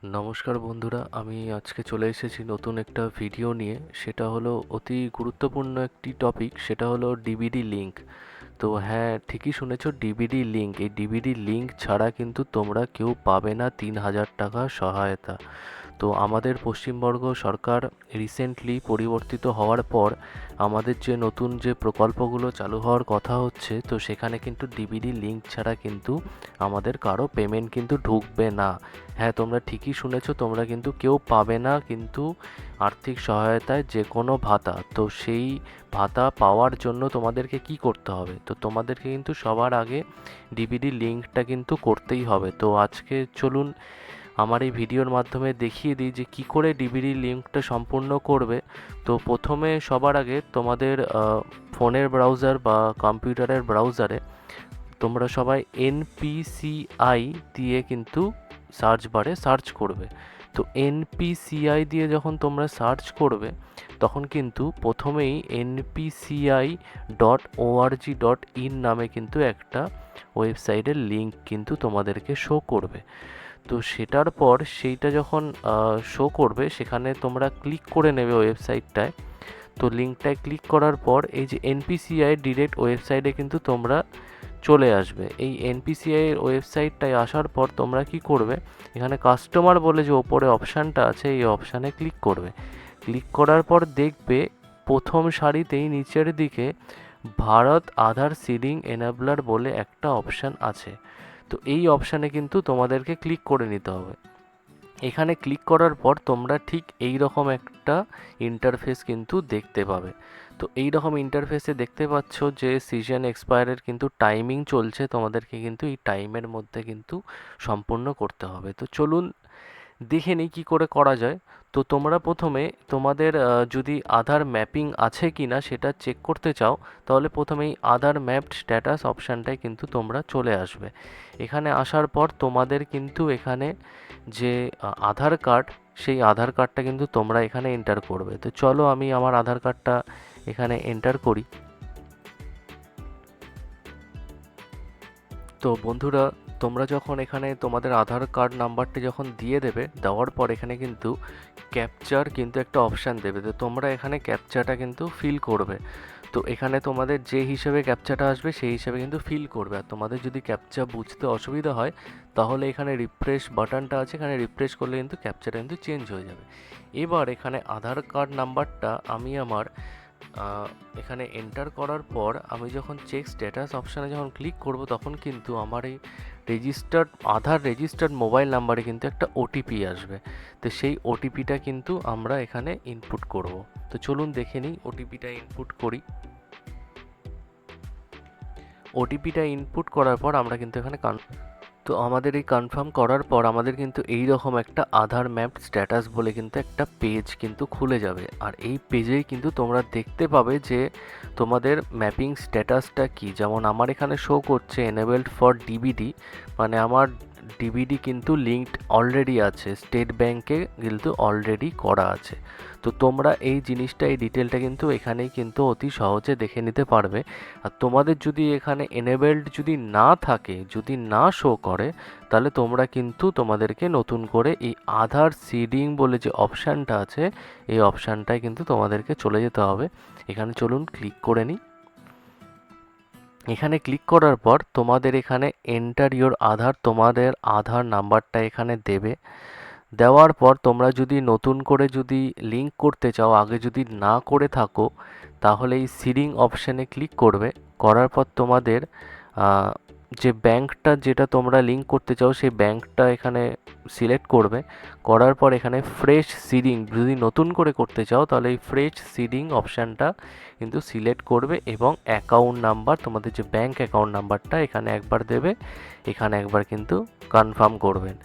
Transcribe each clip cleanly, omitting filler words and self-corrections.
নমস্কার বন্ধুরা, আমি আজকে চলে এসেছি নতুন একটা ভিডিও নিয়ে। সেটা হলো অতি গুরুত্বপূর্ণ একটি টপিক, সেটা হলো ডিভিডি লিঙ্ক। তো হ্যাঁ, ঠিকই শুনেছো, ডিভিডি লিঙ্ক। এই ডিভিডি লিঙ্ক ছাড়া কিন্তু তোমরা কেউ পাবে না 3,000 টাকা সহায়তা। তো আমাদের পশ্চিমবঙ্গ সরকার রিসেন্টলি পরিবর্তিত হওয়ার পর আমাদের যে নতুন যে প্রকল্পগুলো চালু হওয়ার কথা হচ্ছে, তো সেখানে কিন্তু ডিভিডি লিঙ্ক ছাড়া কিন্তু আমাদের কারো পেমেন্ট কিন্তু ঢুকবে না। হ্যাঁ, তোমরা ঠিকই শুনেছো, তোমরা কিন্তু কেউ পাবে না কিন্তু আর্থিক সহায়তায় যে কোনো ভাতা। তো সেই ভাতা পাওয়ার জন্য তোমাদেরকে কি করতে হবে? তো তোমাদেরকে কিন্তু সবার আগে ডিভিডি লিঙ্কটা কিন্তু করতেই হবে। তো আজকে চলুন আমার এই ভিডিওর মাধ্যমে দেখিয়ে দিই যে কী করে ডিভিডি লিঙ্কটা সম্পূর্ণ করবে। তো প্রথমে সবার আগে তোমাদের ফোনের ব্রাউজার বা কম্পিউটারের ব্রাউজারে তোমরা সবাই এনপিসিআই দিয়ে কিন্তু সার্চ বারে সার্চ করবে। তো এনপিসিআই দিয়ে যখন তোমরা সার্চ করবে তখন কিন্তু প্রথমেই npci.org.in নামে কিন্তু একটা ওয়েবসাইটের লিঙ্ক কিন্তু তোমাদেরকে শো করবে। তো সেটার পর সেইটা যখন শো করবে সেখানে তোমরা ক্লিক করে নেবে ওয়েবসাইটটায়। তো লিঙ্কটায় ক্লিক করার পর এই যে এনপিসিআই ডিরেক্ট ওয়েবসাইটে কিন্তু তোমরা চলে আসবে। এই এনপিসিআই এর ওয়েবসাইটটায় আসার পর তোমরা কি করবে, এখানে কাস্টমার বলে যে ওপরে অপশানটা আছে এই অপশানে ক্লিক করবে। ক্লিক করার পর দেখবে প্রথম সারিতেই নিচের দিকে ভারত আধার সিডিং এনাবলার বলে একটা অপশান আছে। তো এই অপশানে কিন্তু তোমাদেরকে ক্লিক করে নিতে হবে। এখানে ক্লিক করার পর তোমরা ঠিক এই রকম একটা ইন্টারফেস কিন্তু দেখতে পাবে। তো এই রকম ইন্টারফেসে দেখতে পাচ্ছ যে সিজন এক্সপায়ারের কিন্তু টাইমিং চলছে, তোমাদেরকে কিন্তু এই টাইমের মধ্যে কিন্তু সম্পূর্ণ করতে হবে। তো চলুন দেখে নিই কী করে করা যায়। তো তোমরা প্রথমে তোমাদের যদি আধার ম্যাপিং আছে কি না সেটা চেক করতে চাও, তাহলে প্রথমেই আধার ম্যাপড স্ট্যাটাস অপশানটায় কিন্তু তোমরা চলে আসবে। এখানে আসার পর তোমাদের কিন্তু এখানে যে আধার কার্ড, সেই আধার কার্ডটা কিন্তু তোমরা এখানে এন্টার করবে। তো চলো আমি আমার আধার কার্ডটা এখানে এন্টার করি। তো বন্ধুরা, তোমরা যখন এখানে তোমাদের আধার কার্ড নাম্বারটি যখন দিয়ে দেবে, দেওয়ার পর এখানে কিন্তু ক্যাপচার কিন্তু একটা অপশান দেবে। তো তোমরা এখানে ক্যাপচাটা কিন্তু ফিল করবে। তো এখানে তোমাদের যে হিসেবে ক্যাপচাটা আসবে সেই হিসেবে কিন্তু ফিল করবে। আর তোমাদের যদি ক্যাপচা বুঝতে অসুবিধা হয় তাহলে এখানে রিফ্রেশ বাটনটা আছে, এখানে রিফ্রেশ করলে কিন্তু ক্যাপচাটা কিন্তু চেঞ্জ হয়ে যাবে। এবার এখানে আধার কার্ড নাম্বারটা আমি আমার এখানে এন্টার করার পর আমি যখন চেক স্ট্যাটাস অপশানে যখন ক্লিক করব তখন কিন্তু আমার এই আধার রেজিস্টার্ড মোবাইল নাম্বারে কিন্তু একটা ওটিপি আসবে। তো সেই ওটিপিটা কিন্তু আমরা এখানে ইনপুট করব। তো চলুন দেখে নিই ওটিপিটা ইনপুট করি। ওটিপিটা ইনপুট করার পর আমরা কিন্তু এখানে তো আমাদের এই কনফার্ম করার পর আমাদের কিন্তু এই রকম একটা আধার ম্যাপ স্ট্যাটাস বলে কিন্তু একটা পেজ কিন্তু খুলে যাবে। আর এই পেজেই কিন্তু তোমরা দেখতে পাবে যে তোমাদের ম্যাপিং স্ট্যাটাসটা কি। যেমন আমার এখানে শো করছে এনেবেলড ফর ডিবিডি, মানে আমার ডিবিডি কিন্তু লিঙ্কড অলরেডি আছে, স্টেট ব্যাঙ্কে কিন্তু অলরেডি করা আছে। তো তোমরা এই জিনিসটা, এই ডিটেলটা কিন্তু এখানেই কিন্তু অতি সহজে দেখে নিতে পারবে। আর তোমাদের যদি এখানে এনেবেলড যদি না থাকে, যদি না শো করে, তাহলে তোমরা কিন্তু তোমাদেরকে নতুন করে এই আধার সিডিং বলে যে অপশানটা আছে এই অপশানটায় কিন্তু তোমাদেরকে চলে যেতে হবে। এখানে চলুন ক্লিক করে নিই। এখানে ক্লিক করার পর তোমাদের এখানে এন্টার ইওর আধার, তোমাদের আধার নাম্বারটা এখানে দেবে। দেওয়ার পর তোমরা যদি নতুন করে যদি লিঙ্ক করতে চাও, আগে যদি না করে থাকো, তাহলে এই সিডিং অপশানে ক্লিক করবে। করার পর তোমাদের যে ব্যাঙ্কটা যেটা তোমরা লিঙ্ক করতে চাও সেই ব্যাঙ্কটা এখানে সিলেক্ট করবে। করার পর এখানে ফ্রেশ সিডিং যদি নতুন করে করতে চাও তাহলে এই ফ্রেশ সিডিং অপশানটা কিন্তু সিলেক্ট করবে এবং অ্যাকাউন্ট নাম্বার, তোমাদের যে ব্যাঙ্ক অ্যাকাউন্ট নাম্বারটা এখানে একবার দেবে, এখানে একবার কিন্তু কনফার্ম করবেন।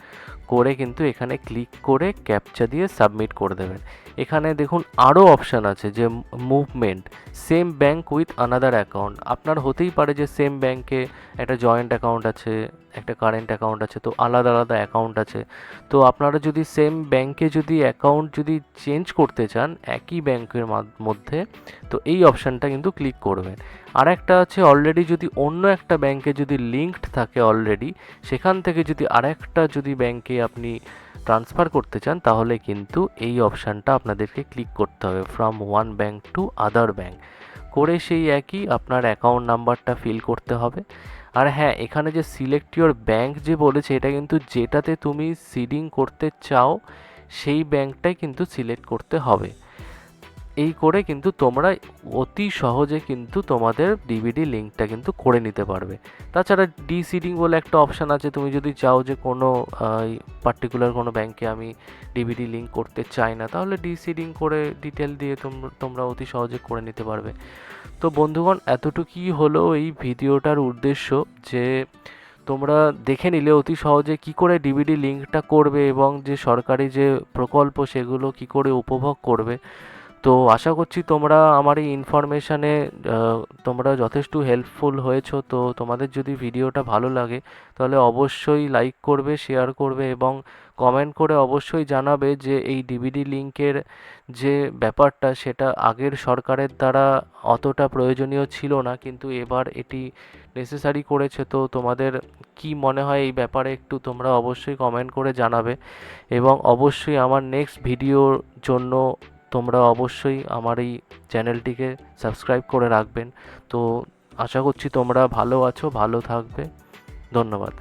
করে কিন্তু এখানে ক্লিক করে ক্যাপচা দিয়ে সাবমিট করে দেবেন। এখানে দেখুন আরও অপশান আছে যে movement same bank with another account. আপনার হতেই পারে যে সেম ব্যাঙ্কে একটা জয়েন্ট অ্যাকাউন্ট আছে, একটা কারেন্ট অ্যাকাউন্ট আছে, তো আলাদা আলাদা অ্যাকাউন্ট আছে। তো আপনারা যদি সেম ব্যাংকে যদি অ্যাকাউন্ট যদি চেঞ্জ করতে চান একই ব্যাংকের মধ্যে, তো এই অপশানটা কিন্তু ক্লিক করবেন। আর একটা আছে অলরেডি যদি অন্য একটা ব্যাংকে যদি লিঙ্কড থাকে অলরেডি, সেখান থেকে যদি আরেকটা যদি ব্যাংকে আপনি ট্রান্সফার করতে চান, তাহলে কিন্তু এই অপশানটা আপনাদেরকে ক্লিক করতে হবে, from one bank to other bank করে সেই একই আপনার অ্যাকাউন্ট নাম্বারটা ফিল করতে হবে। আর হ্যাঁ, এখানে যে সিলেক্ট ইউর ব্যাংক যে বলেছে, এটা কিন্তু যেটাতে তুমি সিডিং করতে চাও সেই ব্যাংকটাই কিন্তু সিলেক্ট করতে হবে। এই করে কিন্তু তোমরা অতি সহজে কিন্তু তোমাদের ডিভিডি লিঙ্কটা কিন্তু করে নিতে পারবে। তাছাড়া ডিসিডিং বলে একটা অপশান আছে, তুমি যদি চাও যে কোনো পার্টিকুলার কোনো ব্যাংকে আমি ডিভিডি লিঙ্ক করতে চাই না, তাহলে ডিসিডিং করে ডিটেল দিয়ে তোমরা অতি সহজে করে নিতে পারবে। তো বন্ধুগণ, এতটুকুই হলো এই ভিডিওটার উদ্দেশ্য, যে তোমরা দেখে নিলে অতি সহজে কি করে ডিভিডি লিঙ্কটা করবে এবং যে সরকারি যে প্রকল্প সেগুলো কি করে উপভোগ করবে। তো আশা করছি তোমরা আমার এই ইনফরমেশানে তোমরা যথেষ্ট হেল্পফুল হয়েছো। তো তোমাদের যদি ভিডিওটা ভালো লাগে তাহলে অবশ্যই লাইক করবে, শেয়ার করবে এবং কমেন্ট করে অবশ্যই জানাবে যে এই ডিভিডি লিঙ্কের যে ব্যাপারটা সেটা আগের সরকারের দ্বারা অতটা প্রয়োজনীয় ছিল না, কিন্তু এবার এটি নেসেসারি করেছে। তো তোমাদের কি মনে হয় এই ব্যাপারে একটু তোমরা অবশ্যই কমেন্ট করে জানাবে এবং অবশ্যই আমার নেক্সট ভিডিওর জন্য তোমরা অবশ্যই আমার এই চ্যানেলটিকে সাবস্ক্রাইব করে রাখবেন। তো আশা করছি তোমরা ভালো আছো, ভালো থাকবে। ধন্যবাদ।